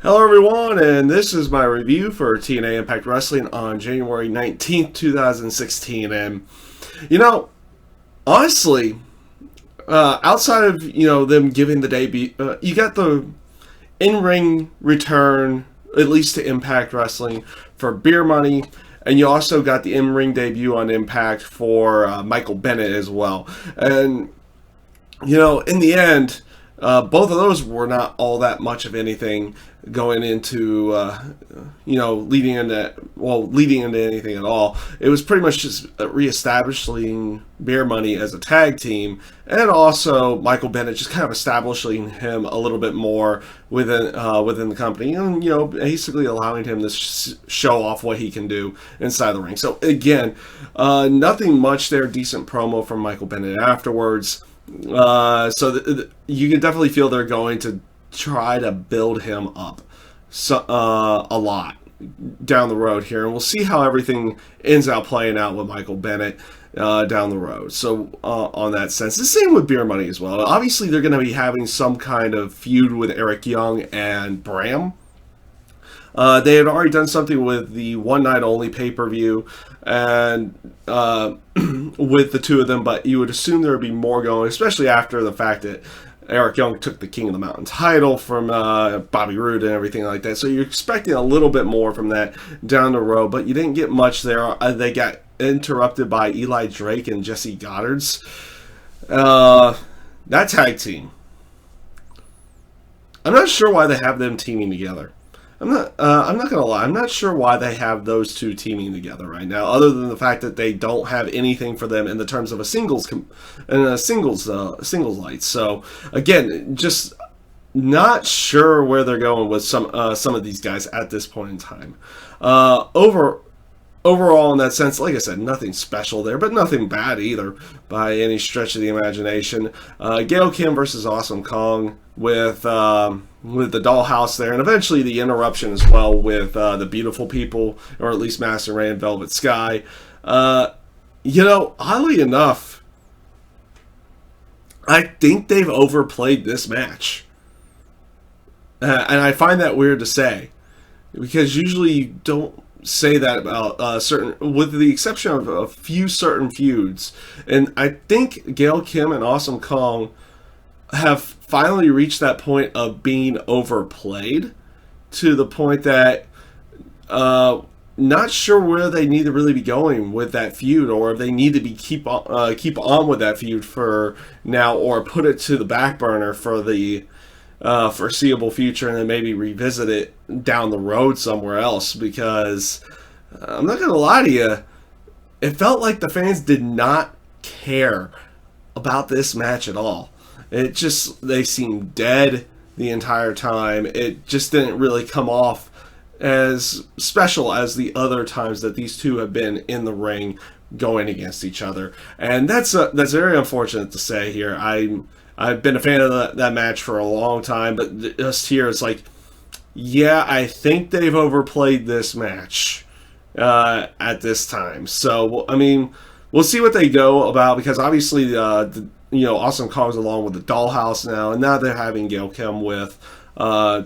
Hello everyone, and this is my review for TNA Impact Wrestling on January 19th, 2016. And, you know, honestly, outside of, them giving the debut, you got the in-ring return, at least to Impact Wrestling, for Beer Money, and you also got the in-ring debut on Impact for Michael Bennett as well. And, in the end, both of those were not all that much of anything going into, leading into anything at all. It was pretty much just reestablishing Beer Money as a tag team, and also Michael Bennett just kind of establishing him a little bit more within the company, and basically allowing him to show off what he can do inside the ring. So again, nothing much there. Decent promo from Michael Bennett afterwards. You can definitely feel they're going to try to build him up a lot down the road here, and we'll see how everything ends up playing out with Michael Bennett down the road. So on that sense, the same with Beer Money as well. Obviously, they're going to be having some kind of feud with Eric Young and Bram. They had already done something with the one night only pay-per-view and with the two of them, but you would assume there would be more going, especially after the fact that Eric Young took the King of the Mountain title from Bobby Roode and everything like that. So you're expecting a little bit more from that down the road, but you didn't get much there. They got interrupted by Eli Drake and Jesse Goddard's. That tag team, I'm not sure why they have them teaming together. I'm not gonna lie. I'm not sure why they have those two teaming together right now, other than the fact that they don't have anything for them in the terms of a singles light. So again, just not sure where they're going with some of these guys at this point in time. Overall, in that sense, like I said, nothing special there, but nothing bad either by any stretch of the imagination. Gail Kim versus Awesome Kong with the Dollhouse there, and eventually the interruption as well with the Beautiful People, or at least Master Ray and Velvet Sky. Oddly enough, I think they've overplayed this match. And I find that weird to say, because usually you don't say that about certain, with the exception of a few certain feuds. And I think Gail Kim and Awesome Kong have finally reached that point of being overplayed, to the point that not sure where they need to really be going with that feud, or if they need to be keep on with that feud for now, or put it to the back burner for the foreseeable future, and then maybe revisit it down the road somewhere else. Because I'm not gonna lie to you, it felt like the fans did not care about this match at all. They seemed dead the entire time. It just didn't really come off as special as the other times that these two have been in the ring going against each other, and that's very unfortunate to say here. I've been a fan of that match for a long time, but just here it's like, yeah, I think they've overplayed this match at this time. So, I mean, we'll see what they go about, because obviously, Awesome Kong's along with the Dollhouse now, and now they're having Gail Kim with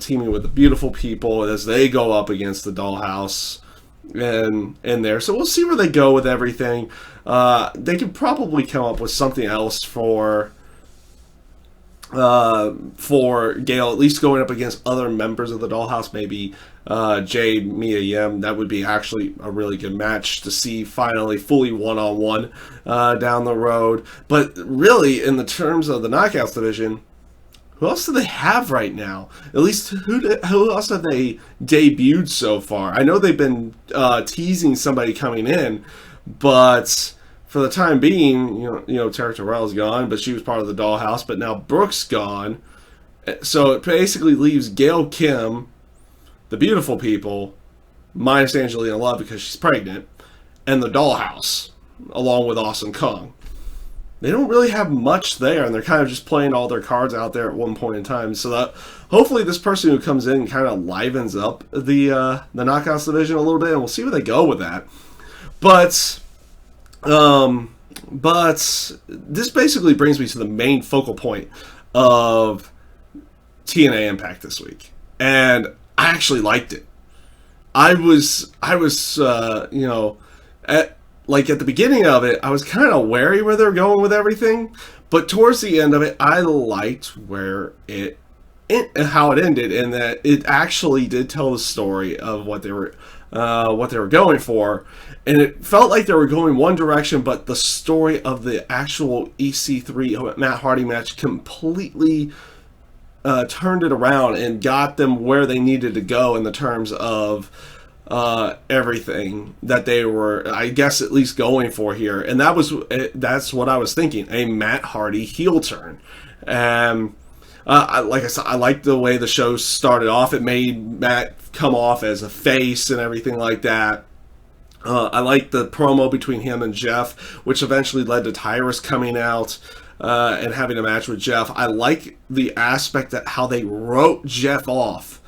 teaming with the Beautiful People as they go up against the Dollhouse and in there. So we'll see where they go with everything. They could probably come up with something else for Gail, at least going up against other members of the Dollhouse, maybe Jade, Mia Yim. That would be actually a really good match to see finally fully one-on-one down the road. But really, in the terms of the Knockouts division, who else do they have right now? At least who else have they debuted so far? I know they've been teasing somebody coming in, but for the time being, Tara Terrell's gone, but she was part of the Dollhouse. But now Brooke's gone, so it basically leaves Gail Kim, the Beautiful People, minus Angelina Love because she's pregnant, and the Dollhouse, along with Awesome Kong. They don't really have much there, and they're kind of just playing all their cards out there at one point in time. So that hopefully this person who comes in kind of livens up the Knockouts division a little bit, and we'll see where they go with that. But this basically brings me to the main focal point of TNA Impact this week. And I actually liked it. I was at the beginning of it, I was kind of wary where they're going with everything, but towards the end of it, I liked how it ended, and that it actually did tell the story of what they were going for, and it felt like they were going one direction, but the story of the actual EC3 Matt Hardy match completely turned it around and got them where they needed to go in the terms of everything that they were, I guess, at least going for here. And that's what I was thinking, a Matt Hardy heel turn. And like I said, I liked the way the show started off. It made Matt come off as a face and everything like that. I liked the promo between him and Jeff, which eventually led to Tyrus coming out and having a match with Jeff. I like the aspect that how they wrote Jeff off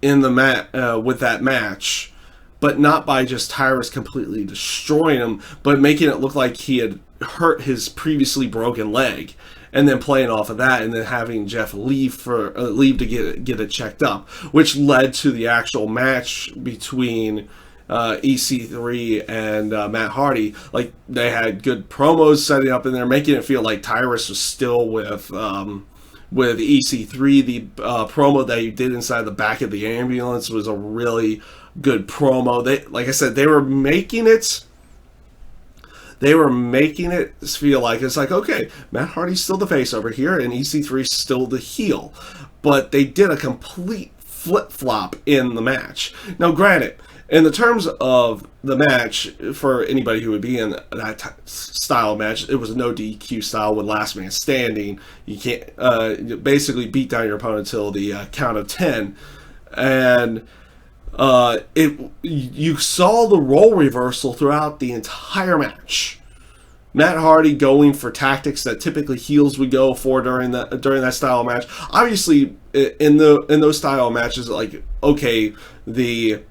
in the with that match, but not by just Tyrus completely destroying him, but making it look like he had hurt his previously broken leg, and then playing off of that, and then having Jeff leave to get it checked up, which led to the actual match between EC3 and Matt Hardy. Like, they had good promos setting up in there, making it feel like Tyrus was still with EC3. The promo that he did inside the back of the ambulance was a really good promo. Like I said, they were making it feel like it's like, okay, Matt Hardy's still the face over here, and EC3's still the heel. But they did a complete flip-flop in the match. Now, granted, in the terms of the match, for anybody who would be in that style match, it was a no DQ style with last man standing. You can't basically beat down your opponent until the count of 10. And you saw the role reversal throughout the entire match. Matt Hardy going for tactics that typically heels would go for during that style match. Obviously, in those style matches, like, okay, the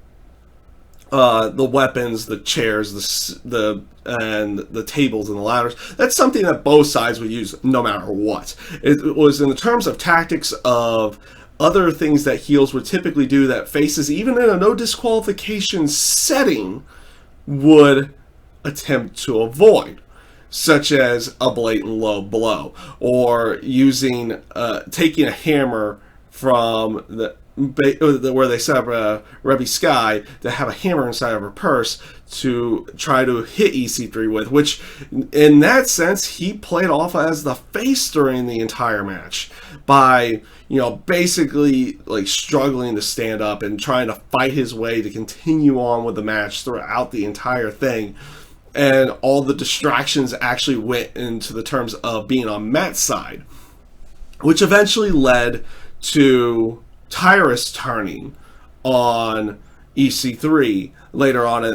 weapons, the chairs, and the tables and the ladders, that's something that both sides would use no matter what. It was in the terms of tactics of other things that heels would typically do that faces, even in a no disqualification setting, would attempt to avoid, such as a blatant low blow, or taking a hammer from where they set up Rebby Sky to have a hammer inside of her purse to try to hit EC3 with, which in that sense he played off as the face during the entire match by, basically like struggling to stand up and trying to fight his way to continue on with the match throughout the entire thing. And all the distractions actually went into the terms of being on Matt's side, which eventually led to Tyrus turning on EC3 later on in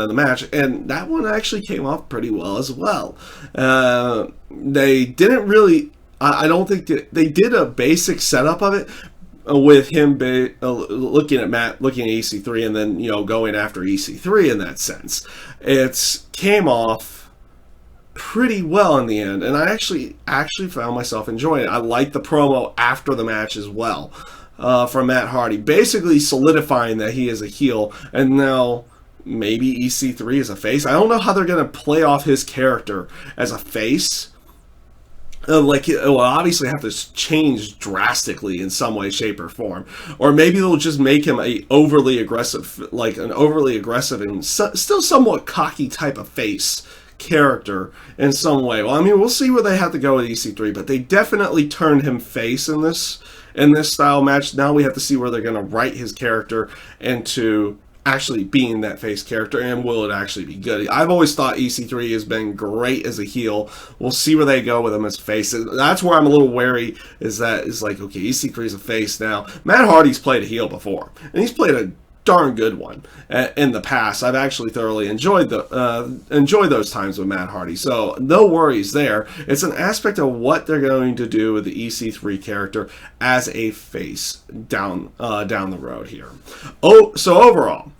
the match, and that one actually came off pretty well as well. They didn't really, I don't think they did a basic setup of it with him looking at Matt, looking at EC3, and then going after EC3 in that sense. It came off pretty well in the end, and I actually found myself enjoying it. I liked the promo after the match as well. From Matt Hardy, basically solidifying that he is a heel, and now maybe EC3 is a face. I don't know how they're going to play off his character as a face. It will obviously have to change drastically in some way, shape, or form. Or maybe they'll just make him an overly aggressive and still somewhat cocky type of face character in some way. Well, I mean, we'll see where they have to go with EC3, but they definitely turned him face in this style match. Now we have to see where they're going to write his character into actually being that face character, and will it actually be good? I've always thought EC3 has been great as a heel. We'll see where they go with him as face. That's where I'm a little wary, is like, okay, EC3 is a face now. Matt Hardy's played a heel before, and he's played a darn good one in the past. I've actually thoroughly enjoyed those times with Matt Hardy, so no worries there. It's an aspect of what they're going to do with the EC3 character as a face down the road here. So overall,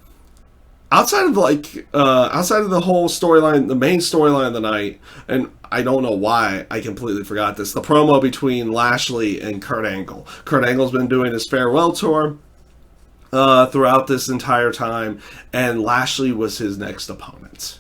outside of the whole storyline, the main storyline of the night, and I don't know why I completely forgot this, the promo between Lashley and Kurt Angle. Kurt Angle's been doing his farewell tour. throughout this entire time, and Lashley was his next opponent.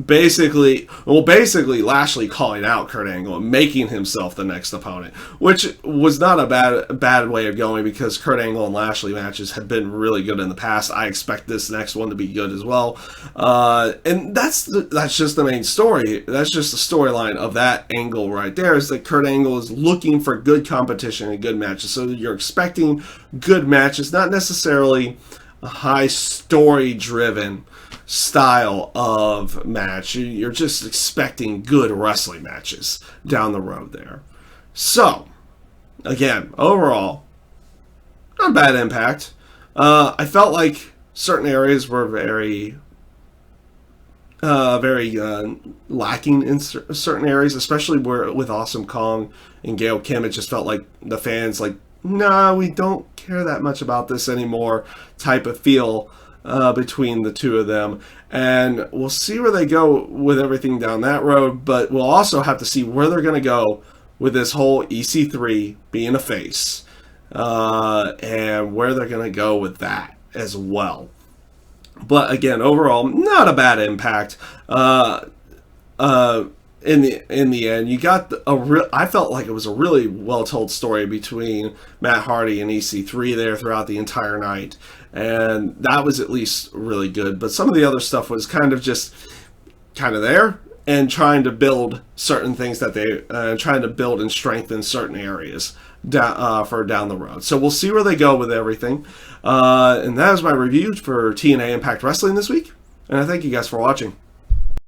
Basically, Lashley calling out Kurt Angle and making himself the next opponent, which was not a bad way of going, because Kurt Angle and Lashley matches have been really good in the past. I expect this next one to be good as well, and that's just the main story. That's just the storyline of that angle right there, is that Kurt Angle is looking for good competition and good matches. So you're expecting good matches, not necessarily a high story driven style of match. You're just expecting good wrestling matches down the road there. So, again, overall, not a bad Impact. I felt like certain areas were very lacking in certain areas, especially where with Awesome Kong and Gail Kim. It just felt like the fans like, nah, we don't care that much about this anymore type of feel between the two of them. And we'll see where they go with everything down that road, but we'll also have to see where they're going to go with this whole EC3 being a face, and where they're going to go with that as well. But again, overall, not a bad Impact. In the end, you got I felt like it was a really well told story between Matt Hardy and EC3 there throughout the entire night, and that was at least really good. But some of the other stuff was kind of there, and trying to build certain things that they trying to build and strengthen certain areas for down the road. So we'll see where they go with everything. And that is my review for TNA Impact Wrestling this week, and I thank you guys for watching.